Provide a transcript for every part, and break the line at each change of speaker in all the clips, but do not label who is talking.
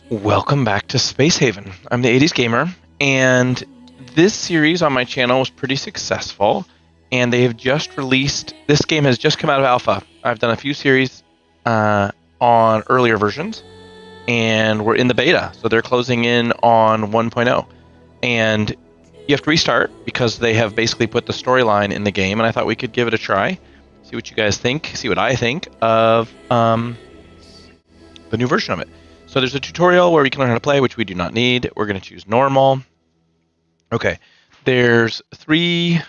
Welcome back to Space Haven. I'm the 80s Gamer, and this series on my channel was pretty successful, and they have just released, this game has just come out of alpha. I've done a few series on earlier versions, and we're in the beta, so they're closing in on 1.0. And you have to restart because they have basically put the storyline in the game, and I thought we could give it a try, see what you guys think, see what I think of the new version of it. So there's a tutorial where we can learn how to play, which we do not need. We're going to choose normal. Okay, there's three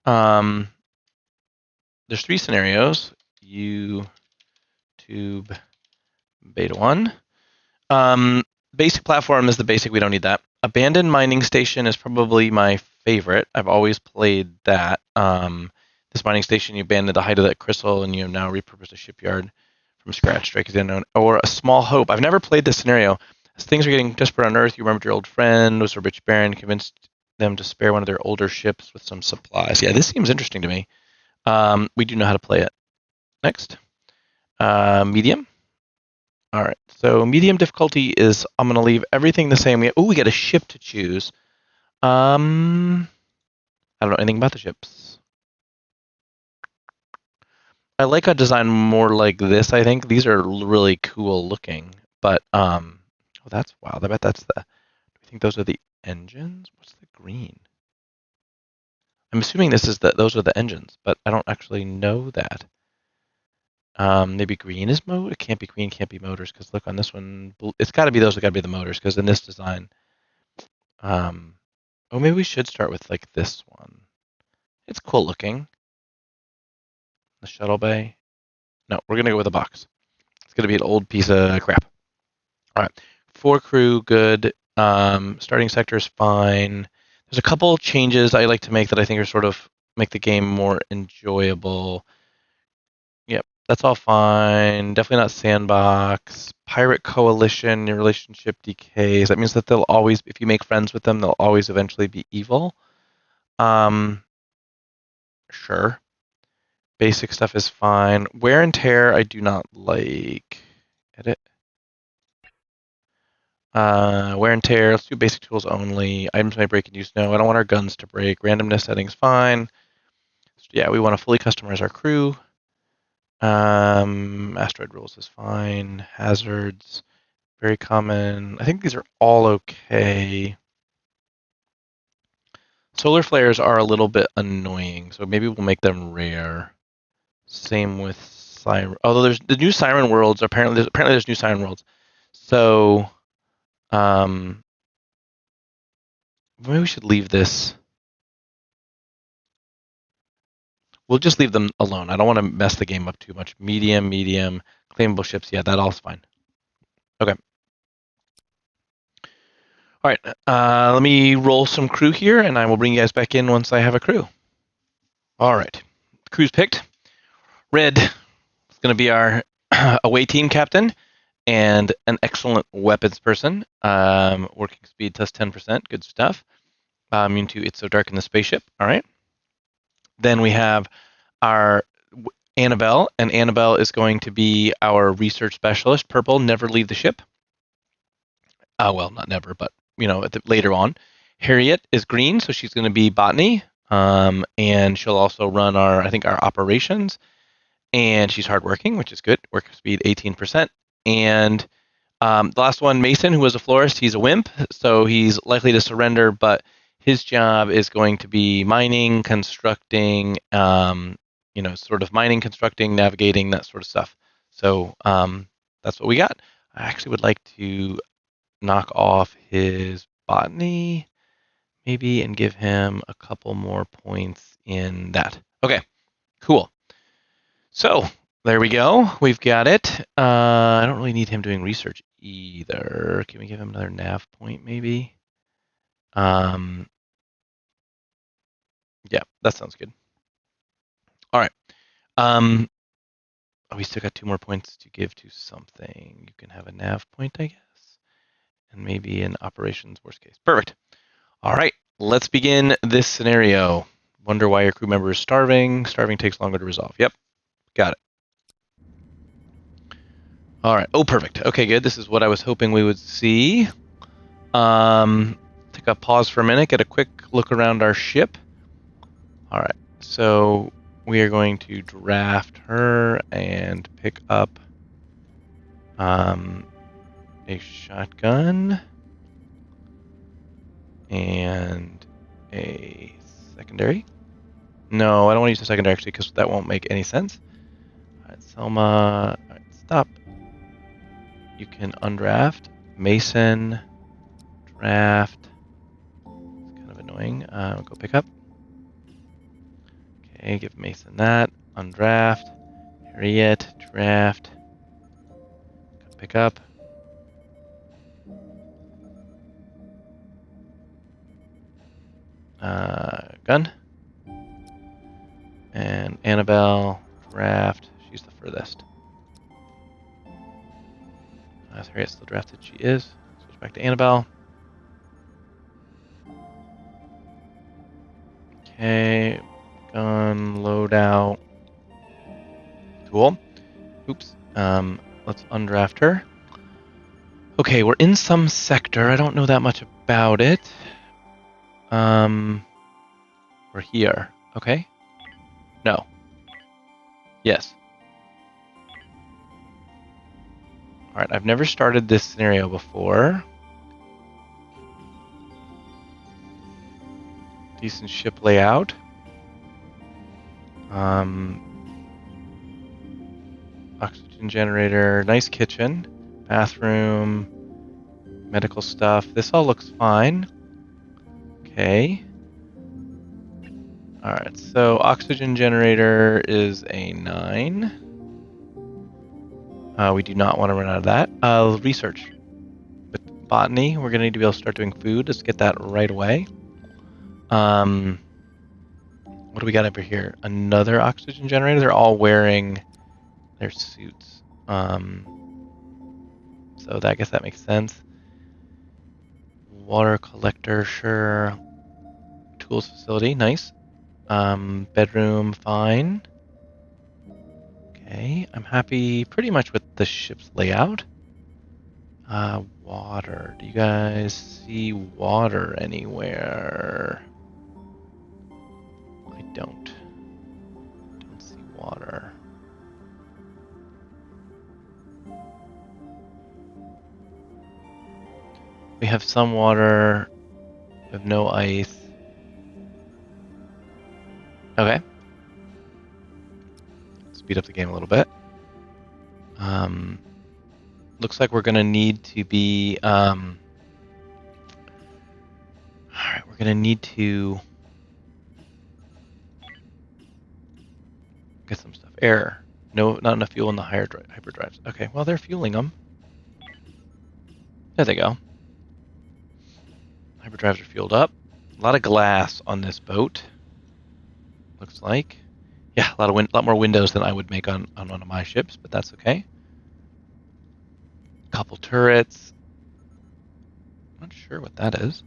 scenarios. YouTube beta 1. Basic platform is the basic. We don't need that. Abandoned mining station is probably my favorite. I've always played that. This mining station, you abandoned the height of that crystal, and you have now repurposed a shipyard from scratch. Strike is unknown. Or a small hope. I've never played this scenario. As things are getting desperate on Earth, you remembered your old friend, was a rich baron, convinced them to spare one of their older ships with some supplies. Yeah, this seems interesting to me. We do know how to play it. Next. Medium. All right, so medium difficulty is, I'm going to leave everything the same. We get a ship to choose. I don't know anything about the ships. I like a design more like this, I think. These are really cool looking, but, oh, that's wild. I bet that's do you think those are the engines? What's the green? I'm assuming those are the engines, but I don't actually know that. Maybe green is mode. It can't be green, can't be motors, because look on this one. It's got to be those. Got to be the motors, because in this design, oh, maybe we should start with like this one. It's cool looking. The shuttle bay. No, we're gonna go with a box. It's gonna be an old piece of crap. All right, 4 crew, good. Starting sector is fine. There's a couple changes I like to make that I think are sort of make the game more enjoyable. Yep, that's all fine. Definitely not sandbox. Pirate coalition, your relationship decays. That means that they'll always, if you make friends with them, they'll always eventually be evil. Sure. Basic stuff is fine. Wear and tear, I do not like. Edit. Wear and tear, let's do basic tools only. Items may break and use no. I don't want our guns to break. Randomness settings, fine. Yeah, we want to fully customize our crew. Asteroid rules is fine. Hazards, very common. I think these are all okay. Solar flares are a little bit annoying, so maybe we'll make them rare. Same with siren. Although there's the new siren worlds. Apparently there's new siren worlds. So maybe we should leave this. We'll just leave them alone. I don't want to mess the game up too much. Medium, claimable ships. Yeah, that all's fine. Okay. All right. Let me roll some crew here, and I will bring you guys back in once I have a crew. All right. Crew's picked. Red is going to be our away team captain and an excellent weapons person. Working speed plus 10%. Good stuff. Immune to It's So Dark in the Spaceship. All right. Then we have our Annabelle, and Annabelle is going to be our research specialist. Purple, never leave the ship. Well, not never, but later on. Harriet is green, so she's going to be botany, and she'll also run our operations. And she's hardworking, which is good. Work speed 18%. And the last one, Mason, who was a florist, he's a wimp, so he's likely to surrender, but his job is going to be mining, constructing, sort of mining, constructing, navigating, that sort of stuff. So that's what we got. I actually would like to knock off his botany, maybe, and give him a couple more points in that. Okay, cool. So there we go. We've got it. I don't really need him doing research either. Can we give him another nav point, maybe? Yeah, that sounds good. All right. We still got 2 more points to give to something. You can have a nav point, I guess, and maybe an operations worst case. Perfect. All right, let's begin this scenario. Wonder why your crew member is starving. Starving takes longer to resolve. Yep, got it. All right. Oh, perfect. Okay, good. This is what I was hoping we would see. Take a pause for a minute, get a quick look around our ship. All right. So we are going to draft her and pick up a shotgun and a secondary. No, I don't want to use the secondary actually because that won't make any sense. All right, Selma. All right, stop. You can undraft. Mason. Draft. It's kind of annoying. Go pick up. Okay, give Mason that. Undraft. Harriet. Draft. Go pick up. Gun. And Annabelle. Draft. She's the furthest. Harriet's still drafted. She is. Switch back to Annabelle. Okay. Gun. Loadout. Cool. Oops. Let's undraft her. Okay, we're in some sector. I don't know that much about it. We're here. Okay. No. Yes. All right. I've never started this scenario before. Decent ship layout. Oxygen generator. Nice kitchen. Bathroom. Medical stuff. This all looks fine. Okay. All right. So oxygen generator is a 9. We do not want to run out of that. Research. But botany, we're going to need to be able to start doing food. Let's get that right away. What do we got over here? Another oxygen generator. They're all wearing their suits. So I guess that makes sense. Water collector, sure. Tools facility, nice. Bedroom, fine. Okay, I'm happy pretty much with the ship's layout. Water. Do you guys see water anywhere? I don't see water. We have some water. We have no ice. Okay. Speed up the game a little bit. Looks like we're going to need to be... Alright, we're going to need to... get some stuff. Error. No, not enough fuel in the hyperdrives. Okay, well, they're fueling them. There they go. Hyperdrives are fueled up. A lot of glass on this boat. Looks like. Yeah, a lot more windows than I would make on one of my ships, but that's okay. Couple turrets. Not sure what that is.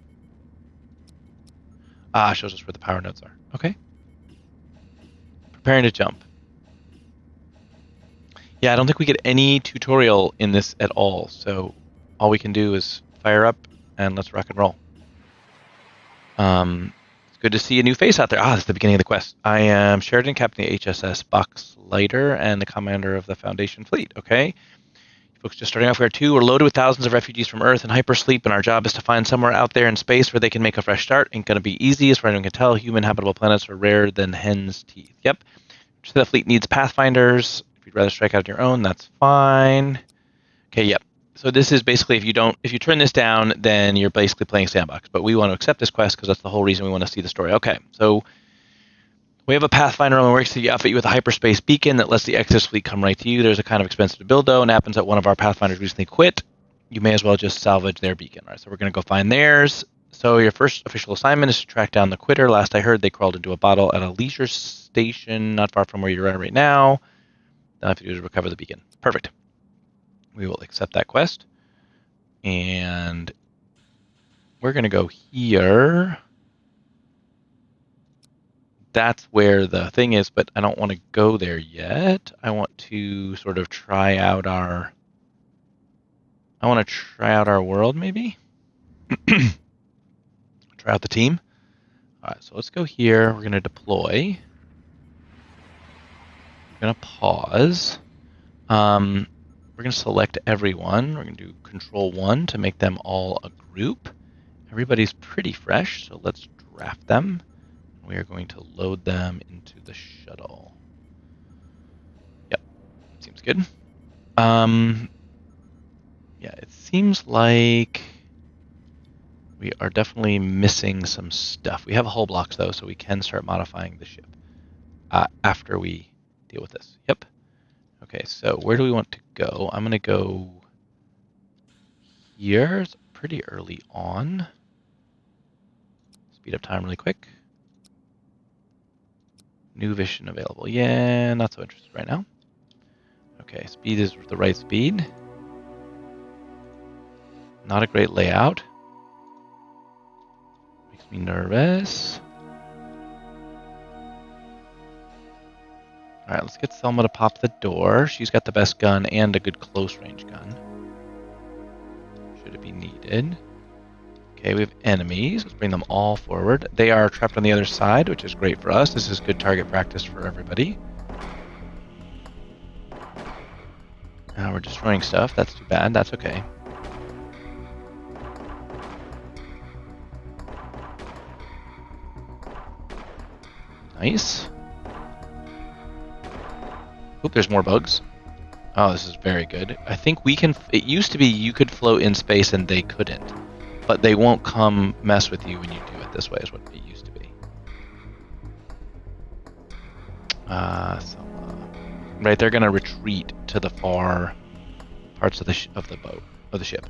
Shows us where the power nodes are. Okay. Preparing to jump. Yeah, I don't think we get any tutorial in this at all, so all we can do is fire up and let's rock and roll. It's good to see a new face out there. This is the beginning of the quest. I am Sheridan, captain of the HSS Boxlighter and the commander of the Foundation fleet. Okay. Folks just starting off here too. We're loaded with thousands of refugees from Earth and hypersleep, and our job is to find somewhere out there in space where they can make a fresh start. Ain't gonna be easy, as far as anyone can tell. Human habitable planets are rarer than hen's teeth. Yep. So the fleet needs pathfinders. If you'd rather strike out on your own, that's fine. Okay, yep. So this is basically if you turn this down, then you're basically playing sandbox. But we want to accept this quest because that's the whole reason we want to see the story. Okay, so we have a Pathfinder on the works to outfit you with a hyperspace beacon that lets the Exodus fleet come right to you. There's a kind of expensive to build though, and it happens that one of our Pathfinders recently quit. You may as well just salvage their beacon. All right, so we're going to go find theirs. So your first official assignment is to track down the quitter. Last I heard, they crawled into a bottle at a leisure station not far from where you're at right now. Now I have to do is recover the beacon. Perfect. We will accept that quest. And we're going to go here. That's where the thing is, but I don't want to go there yet. I want to sort of try out our I want to try out our world, maybe? Try out the team. All right, so let's go here. We're going to deploy. We're going to pause. We're going to select everyone. We're going to do Control-1 to make them all a group. Everybody's pretty fresh, so let's draft them. We are going to load them into the shuttle. Yep, seems good. Yeah, it seems like we are definitely missing some stuff. We have hull blocks, though, so we can start modifying the ship after we deal with this. Yep. Okay, so where do we want to go? I'm going to go here. It's pretty early on. Speed up time really quick. New vision available. Yeah, not so interested right now. Okay, speed is the right speed. Not a great layout. Makes me nervous. Alright, let's get Selma to pop the door. She's got the best gun and a good close range gun. Should it be needed. Okay, we have enemies. Let's bring them all forward. They are trapped on the other side, which is great for us. This is good target practice for everybody. We're destroying stuff. That's too bad. That's okay. Nice. Oop, there's more bugs. Oh, this is very good. I think we can... It used to be you could float in space and they couldn't. But they won't come mess with you when you do it this way, is what it used to be. Right, they're going to retreat to the far parts of the boat, of the ship.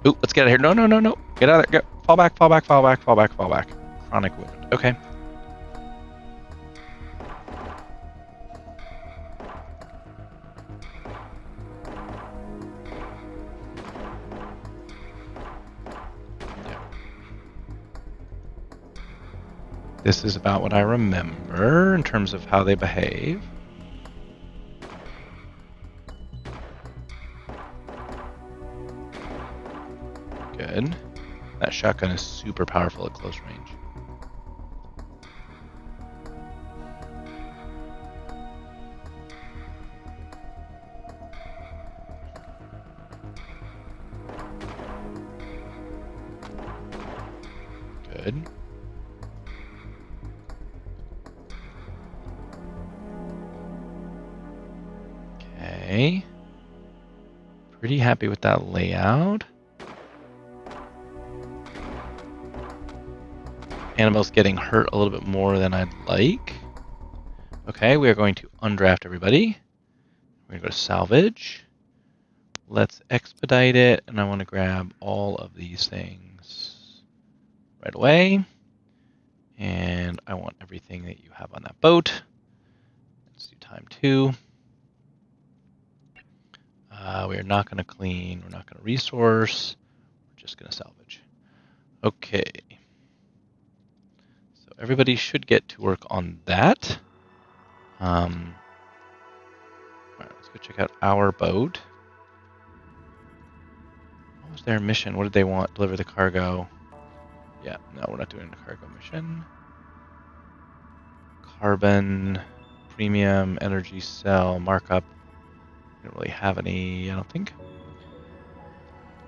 Ooh, let's get out of here. No, no, no, no. Get out of there. Go. Fall back, fall back, fall back, fall back, fall back. Chronic wound. Okay. This is about what I remember in terms of how they behave. Good. That shotgun is super powerful at close range. Good. Okay. Pretty happy with that layout. Animal's getting hurt a little bit more than I'd like. Okay, we are going to undraft everybody. We're going to go to salvage. Let's expedite it, and I want to grab all of these things right away. And I want everything that you have on that boat. Let's do time 2. We are not going to clean. We're not going to resource. We're just going to salvage. Okay. So everybody should get to work on that. All right, let's go check out our boat. What was their mission? What did they want? Deliver the cargo. Yeah, no, we're not doing a cargo mission. Carbon, premium, energy cell, markup. We don't really have any, I don't think.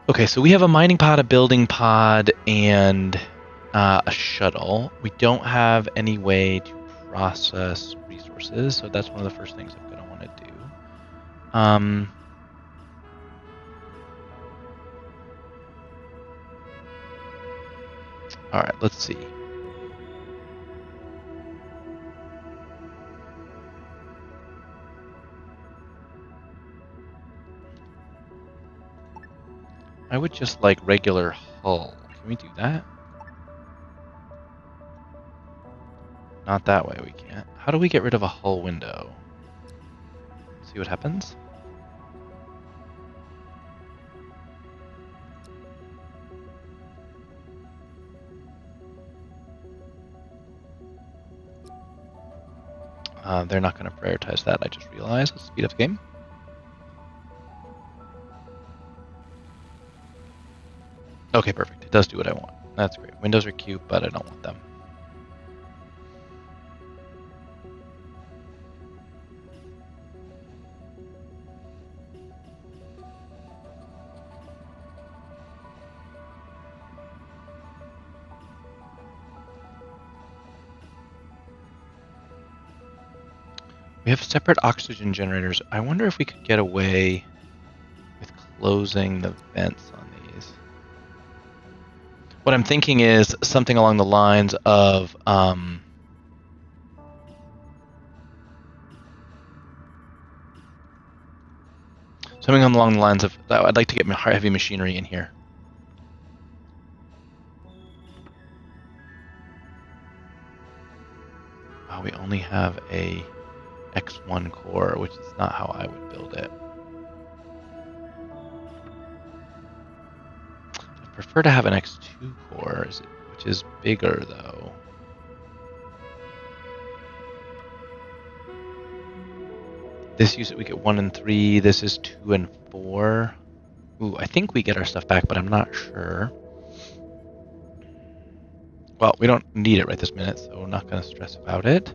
Okay, so we have a mining pod, a building pod, and a shuttle. We don't have any way to process resources, so that's one of the first things I'm going to want to do. All right, let's see. I would just like regular hull. Can we do that? Not that way, we can't. How do we get rid of a hull window? See what happens? They're not going to prioritize that, I just realized. Let's speed up the game. Okay, perfect. It does do what I want. That's great. Windows are cute, but I don't want them. We have separate oxygen generators. I wonder if we could get away with closing the vents on these. What I'm thinking is something along the lines of something along the lines of I'd like to get heavy machinery in here. Oh, we only have a X1 core, which is not how I would build it. I prefer to have an X2 core, which is bigger though. This we get 1 and 3. This is 2 and 4. Ooh, I think we get our stuff back, but I'm not sure. Well, we don't need it right this minute, so we're not going to stress about it.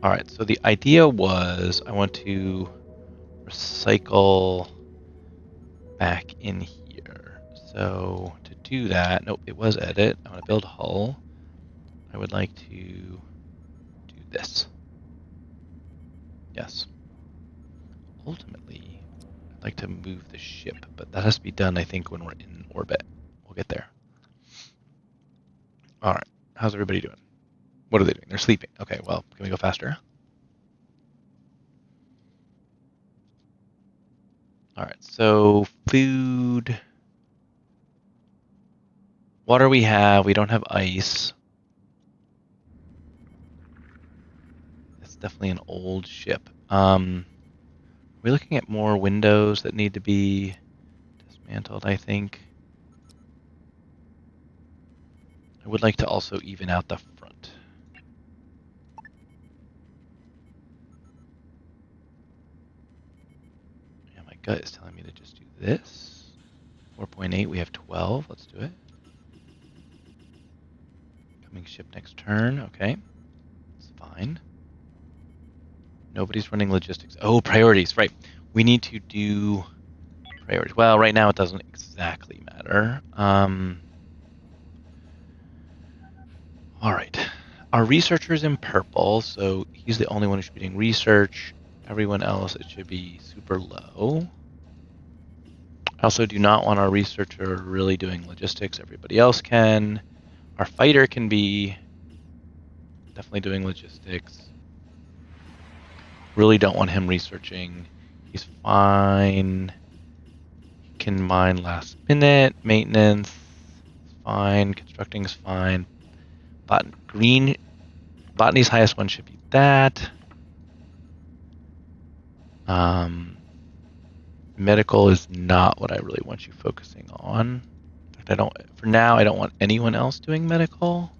All right, so the idea was I want to recycle back in here. So to do that, nope, it was edit. I want to build hull. I would like to do this. Yes. Ultimately, I'd like to move the ship, but that has to be done, I think, when we're in orbit. We'll get there. All right, how's everybody doing? What are they doing? They're sleeping. Okay, well, can we go faster? All right, so food. Water we have. We don't have ice. It's definitely an old ship. We're looking at more windows that need to be dismantled, I think. I would like to also even out the front. Yeah, my gut is telling me to just do this. 4.8, we have 12. Let's do it. Coming ship next turn. Okay. It's fine. Nobody's running logistics. Oh, priorities. Right. We need to do priorities. Well, right now it doesn't exactly matter. All right. Our researcher's in purple, so he's the only one who should be doing research. Everyone else, it should be super low. I also do not want our researcher really doing logistics. Everybody else can. Our fighter can be definitely doing logistics. Really don't want him researching. He's fine. He can mine last minute. Maintenance is fine. Constructing is fine. Botany's highest one should be that. Medical is not what I really want you focusing on. For now, I don't want anyone else doing medical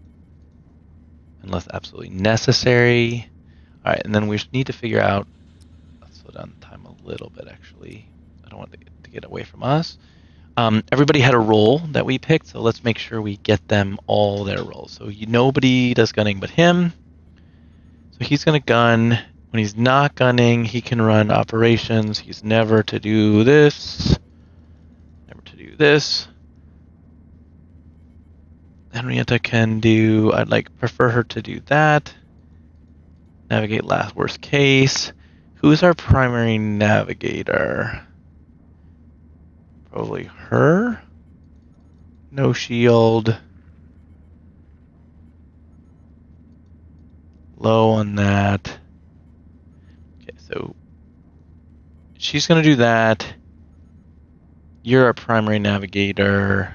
unless absolutely necessary. All right, and then we need to figure out, let's slow down the time a little bit, actually. I don't want it to get away from us. Everybody had a role that we picked, so let's make sure we get them all their roles. So nobody does gunning but him. So he's going to gun. When he's not gunning, he can run operations. He's never to do this. Never to do this. Henrietta can do, prefer her to do that. Navigate last worst case. Who's our primary navigator? Probably her. No shield. Low on that. Okay, so she's going to do that. You're our primary navigator.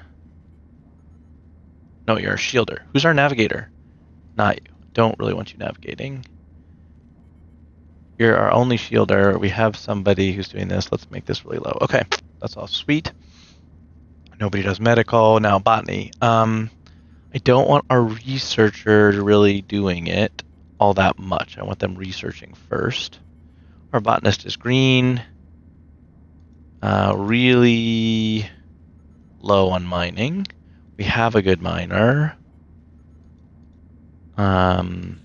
No, you're a shielder. Who's our navigator? Not you. Don't really want you navigating. You're our only shielder. We have somebody who's doing this. Let's make this really low. Okay, that's all sweet. Nobody does medical. Now botany. I don't want our researcher really doing it. all that much. I want them researching first. Our botanist is green. Really low on mining. We have a good miner. Yep.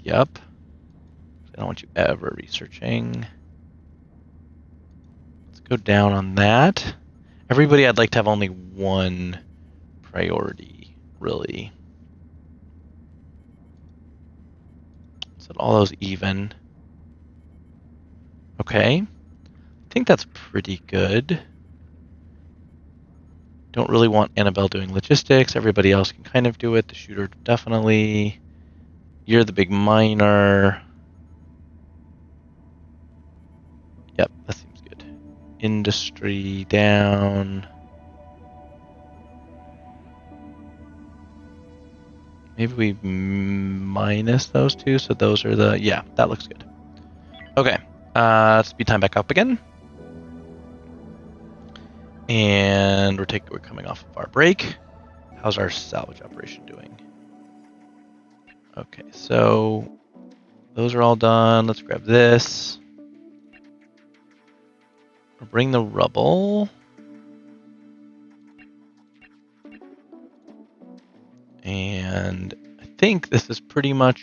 I don't want you ever researching. Let's go down on that. Everybody, I'd like to have only one priority, really. Set all those even. Okay. I think that's pretty good. Don't really want Annabelle doing logistics. Everybody else can kind of do it. The shooter, definitely. You're the big miner. Yep, that seems good. Industry down. Maybe we minus those two, so those are the... Yeah, that looks good. Okay, speed time back up again. And we're coming off of our break. How's our salvage operation doing? Okay, so those are all done. Let's grab this. We'll bring the rubble. And I think this is pretty much...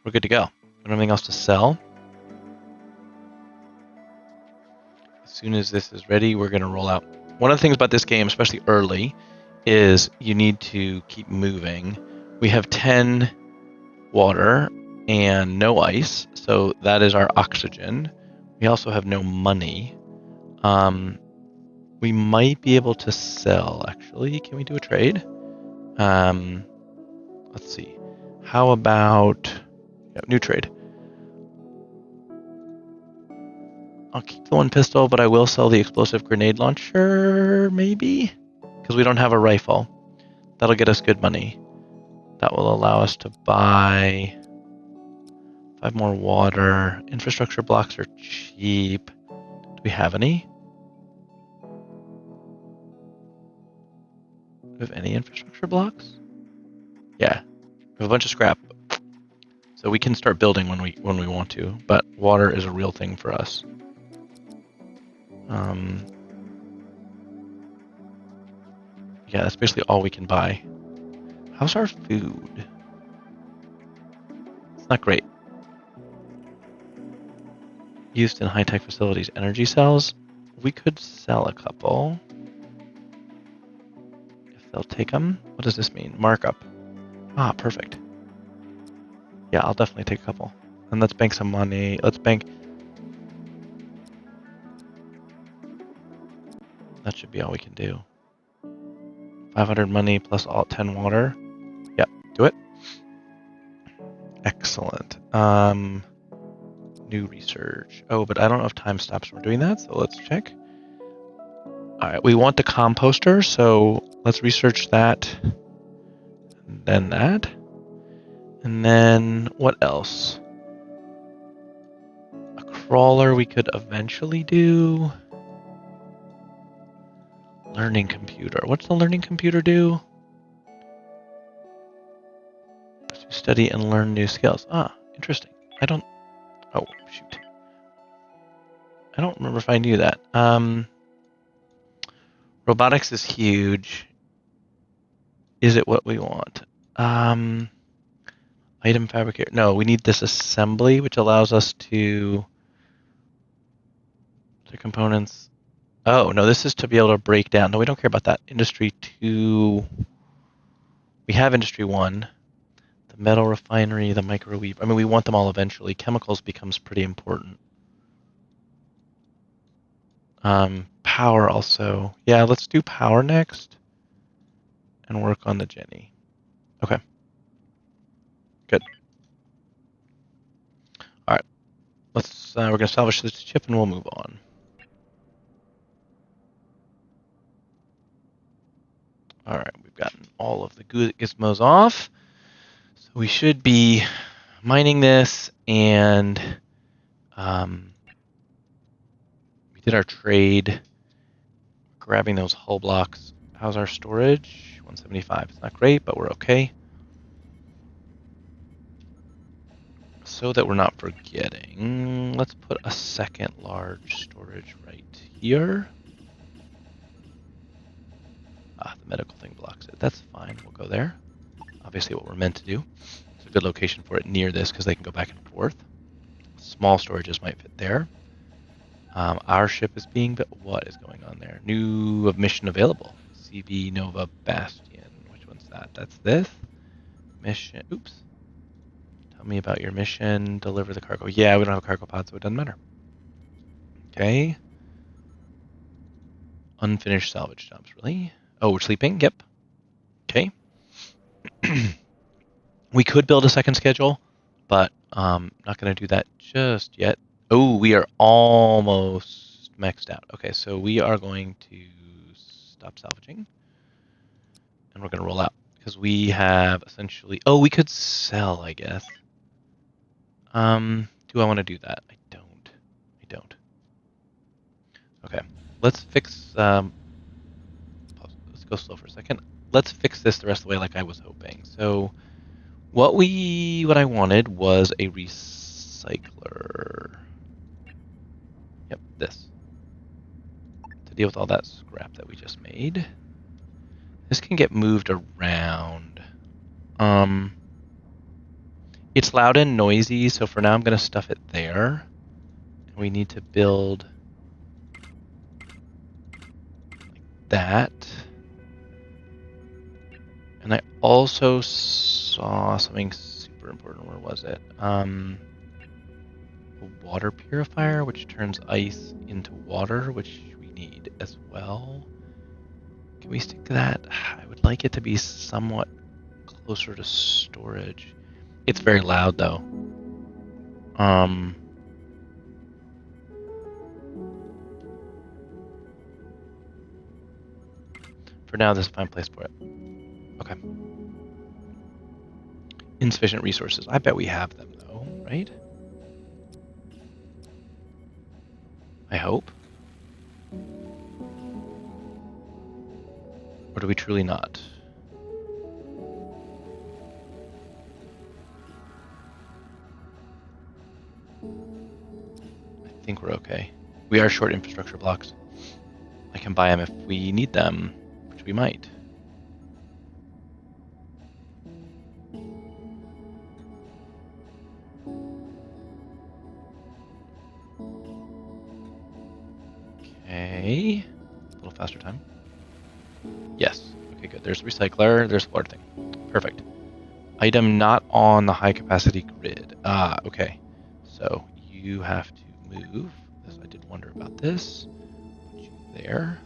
We're good to go. Nothing else to sell. As soon as this is ready, we're going to roll out. One of the things about this game, especially early, is you need to keep moving. We have 10 water and no ice, so that is our oxygen. We also have no money. We might be able to sell, actually. Can we do a trade? Let's see. How about... Yeah, new trade. I'll keep the one pistol, but I will sell the explosive grenade launcher, maybe? Because we don't have a rifle. That'll get us good money. That will allow us to buy 5 more water. Infrastructure blocks are cheap. Do we have any? Do we have any infrastructure blocks? Yeah. We have a bunch of scrap. So we can start building when we want to, but water is a real thing for us. Yeah, that's basically all we can buy. How's our food? It's not great. Used in high-tech facilities, energy cells. We could sell a couple. If they'll take them. What does this mean? Markup. Ah, perfect. Yeah, I'll definitely take a couple. And let's bank some money. Let's bank... That should be all we can do. 500 money plus all 10 water. Yep, do it. Excellent. New research. Oh, but I don't know if time stops for doing that, so let's check. Alright, we want the composter, so let's research that. And then that. And then what else? A crawler we could eventually do. Learning computer. What's the learning computer do? To study and learn new skills. Ah, interesting. I don't... Oh, shoot. I don't remember if I knew that. Robotics is huge. Is it what we want? Item fabricator. No, we need this assembly, which allows us to... The components... Oh, no, this is to be able to break down. No, we don't care about that. Industry 2... We have Industry 1. The metal refinery, the microwave. I mean, we want them all eventually. Chemicals becomes pretty important. Power also. Yeah, let's do power next. And work on the Jenny. Okay. Good. Alright. Let's, we're going to salvage this chip and we'll move on. Alright, we've gotten all of the gizmos off. So we should be mining this and we did our trade. Grabbing those hull blocks. How's our storage? 175. It's not great, but we're okay. so that we're not forgetting, let's put a second large storage right here. The medical thing blocks it. That's fine. We'll go there. Obviously what we're meant to do. It's a good location for it near this because they can go back and forth. Small storages might fit there. Our ship is being built. What is going on there? New mission available. CV Nova Bastion. Which one's that? That's this. Mission. Oops. Tell me about your mission. Deliver the cargo. Yeah, we don't have a cargo pod, so it doesn't matter. Okay. Unfinished salvage jobs. Really? Oh, we're sleeping? Yep. Okay. We could build a second schedule, but not going to do that just yet. Oh, we are almost maxed out. Okay, so we are going to stop salvaging, and we're going to roll out because we have essentially. Oh, we could sell, I guess. Do I want to do that? I don't. I don't. Okay, let's fix. Let's go slow for a second. Let's fix this the rest of the way, like I was hoping. So, what I wanted was a recycler. Yep, this. To deal with all that scrap that we just made. This can get moved around. It's loud and noisy, so for now I'm going to stuff it there. We need to build like that. And I also saw something super important. Where was it? A water purifier, which turns ice into water, which we need as well. Can we stick to that? I would like it to be somewhat closer to storage. It's very loud though. For now, this is a fine place for it. Okay. Insufficient resources. I bet we have them though, right? I hope. Or do we truly not? I think we're okay. We are short infrastructure blocks. I can buy them if we need them, which we might. Okay. A little faster time. Yes. Okay, good. There's the recycler. There's the water thing. Perfect. Item not on the high capacity grid. Okay. So you have to move. This, I did wonder about this. Put you there.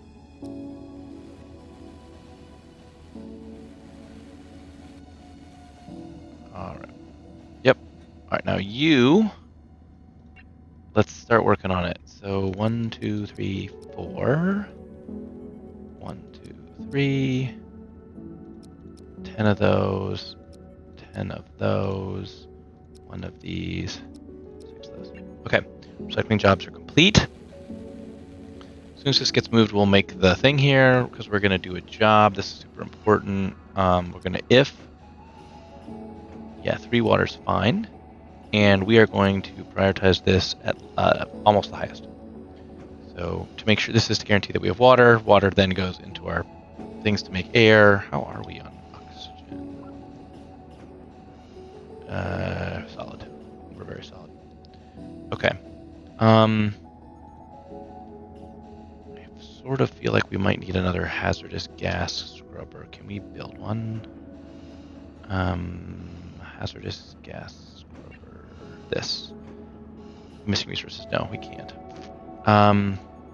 All right. Yep. All right. Now you. Let's start working on it. So 1, 2, 3, 4. 1, 2, 3. 10 of those. 10 of those. 1 of these. 6 of those. Okay. Recycling jobs are complete. As soon as this gets moved, we'll make the thing here because we're going to do a job. This is super important. We're going to if. Yeah, 3 water's fine. And we are going to prioritize this at almost the highest. So to make sure, this is to guarantee that we have water. Water then goes into our things to make air. How are we on oxygen? Solid. We're very solid. Okay. I sort of feel like we might need another hazardous gas scrubber. Can we build one? Hazardous gas scrubber. This. Missing resources. No, we can't.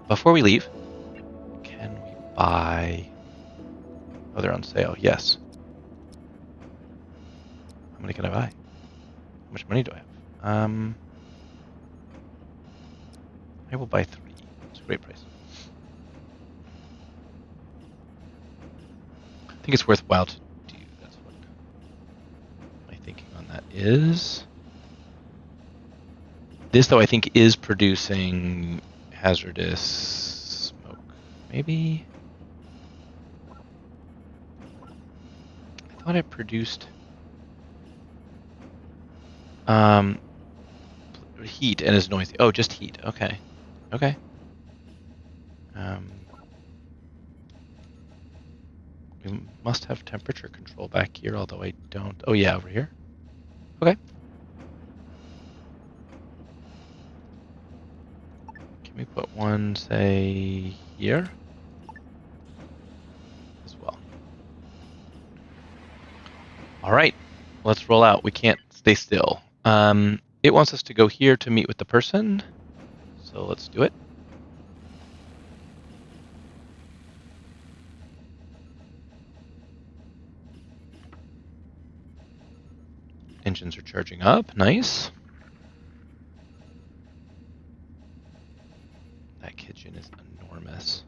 Before we leave, can we buy... Oh, they're on sale. Yes. How many can I buy? How much money do I have? I will buy 3. It's a great price. I think it's worthwhile to do. That's what my thinking on that is. This, though, I think is producing hazardous smoke. Maybe? I thought it produced... Heat and is noisy. Oh, just heat. Okay. Okay. We must have temperature control back here, although I don't. Oh, yeah, over here. Okay. Can we put one, say, here as well? All right. Let's roll out. We can't stay still. It wants us to go here to meet with the person. So let's do it. Engines are charging up. Nice. That kitchen is enormous.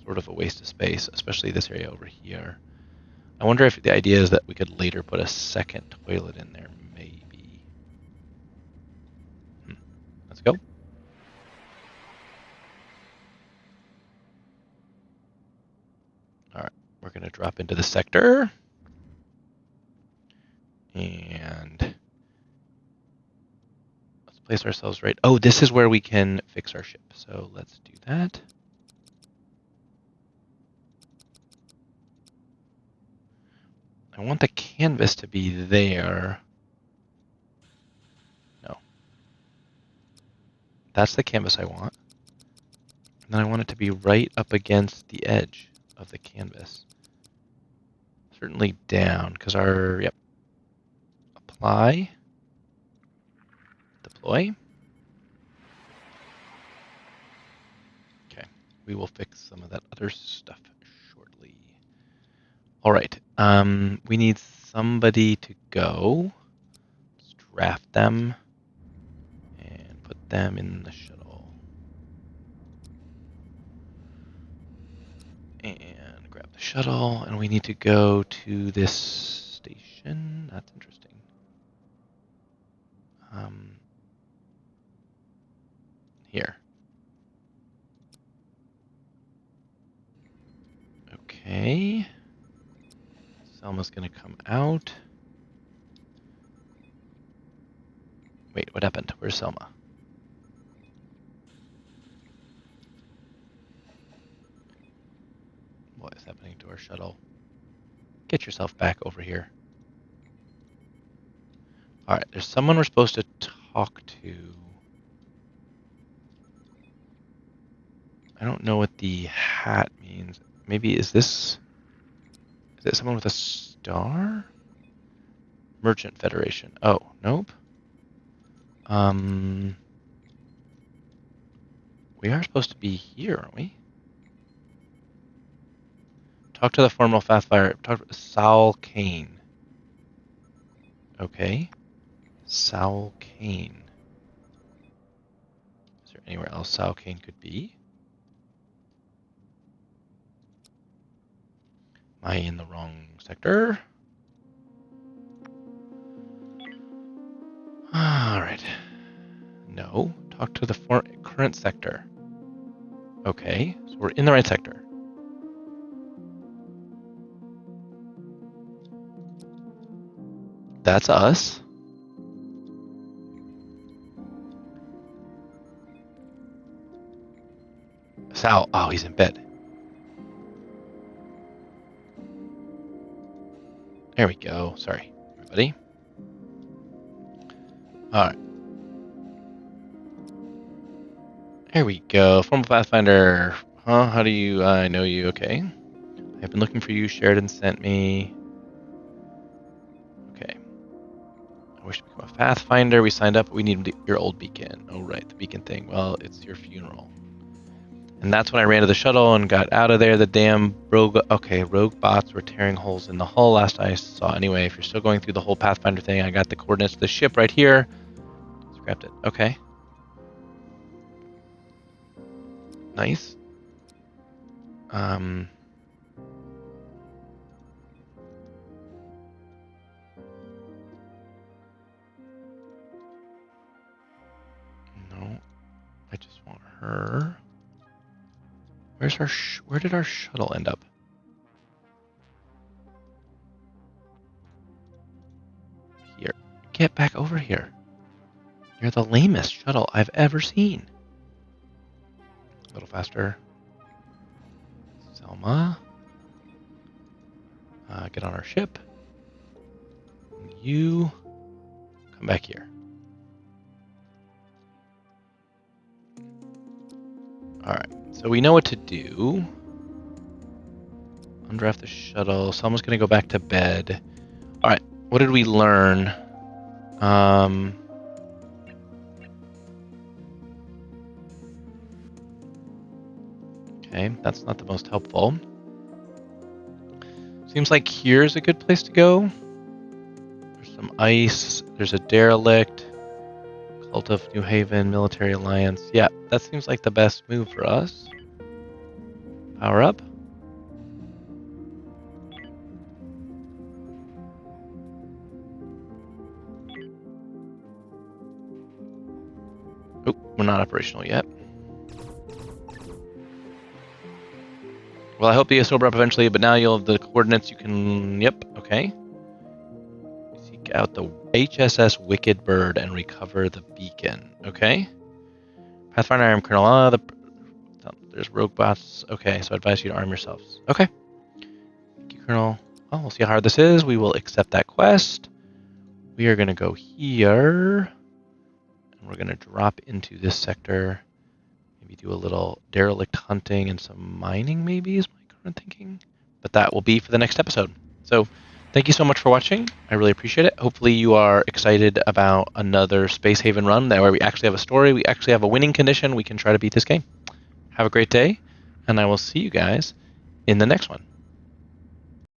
Sort of a waste of space, especially this area over here. I wonder if the idea is that we could later put a second toilet in there, maybe. Let's go. All right, we're going to drop into the sector. And let's place ourselves right. Oh, this is where we can fix our ship. So let's do that. I want the canvas to be there. No. That's the canvas I want. And then I want it to be right up against the edge of the canvas. Certainly down, because our, yep. Apply. Deploy. Okay. We will fix some of that other stuff shortly. All right. We need somebody to go. Let's draft them and put them in the shuttle. And grab the shuttle, and we need to go to this station. That's interesting. Here. Okay. Selma's gonna come out. Wait, what happened? Where's Selma? What is happening to our shuttle? Get yourself back over here. Alright, there's someone we're supposed to talk to. I don't know what the hat means. Maybe is it someone with a star? Merchant Federation. Oh, nope. We are supposed to be here, aren't we? Talk to the formal Pathfinder. Talk to Saul Kane. Okay. Saul Kane. Is there anywhere else Saul Kane could be? Am I in the wrong sector? Alright. No. Talk to the current sector. Okay. So we're in the right sector. That's us. Sal. Oh, he's in bed. There we go. Sorry, everybody. Alright. There we go. Formal Pathfinder. Huh? How do you... I know you. Okay. I've been looking for you. Sheridan sent me. Okay. I wish to become a Pathfinder. We signed up. We need your old beacon. Oh, right. The beacon thing. Well, it's your funeral. And that's when I ran to the shuttle and got out of there. The damn rogue... Okay, rogue bots were tearing holes in the hull last I saw. Anyway, if you're still going through the whole Pathfinder thing, I got the coordinates of the ship right here. Scrapped it. Okay. Nice. No. I just want her. Where's our... Where did our shuttle end up? Here. Get back over here. You're the lamest shuttle I've ever seen. A little faster. Selma. Get on our ship. You come back here. Alright, so we know what to do. Undraft the shuttle. Selma's going to go back to bed. Alright, what did we learn? Okay, that's not the most helpful. Seems like here's a good place to go. There's some ice. There's a derelict. Cult of New Haven, Military Alliance. Yeah, that seems like the best move for us. Power up. Oh, we're not operational yet. Well, I hope you get sober up eventually, but now you'll have the coordinates you can... Yep, okay. Seek out the HSS Wicked Bird and recover the beacon. Okay. Pathfinder Arm Colonel. There's rogue bots. Okay, so I advise you to arm yourselves. Okay. Thank you, Colonel. Well, we'll see how hard this is. We will accept that quest. We are going to go here. And we're going to drop into this sector. Maybe do a little derelict hunting and some mining, maybe, is my current thinking. But that will be for the next episode. So thank you so much for watching. I really appreciate it. Hopefully you are excited about another Space Haven run where we actually have a story. We actually have a winning condition. We can try to beat this game. Have a great day, and I will see you guys in the next one.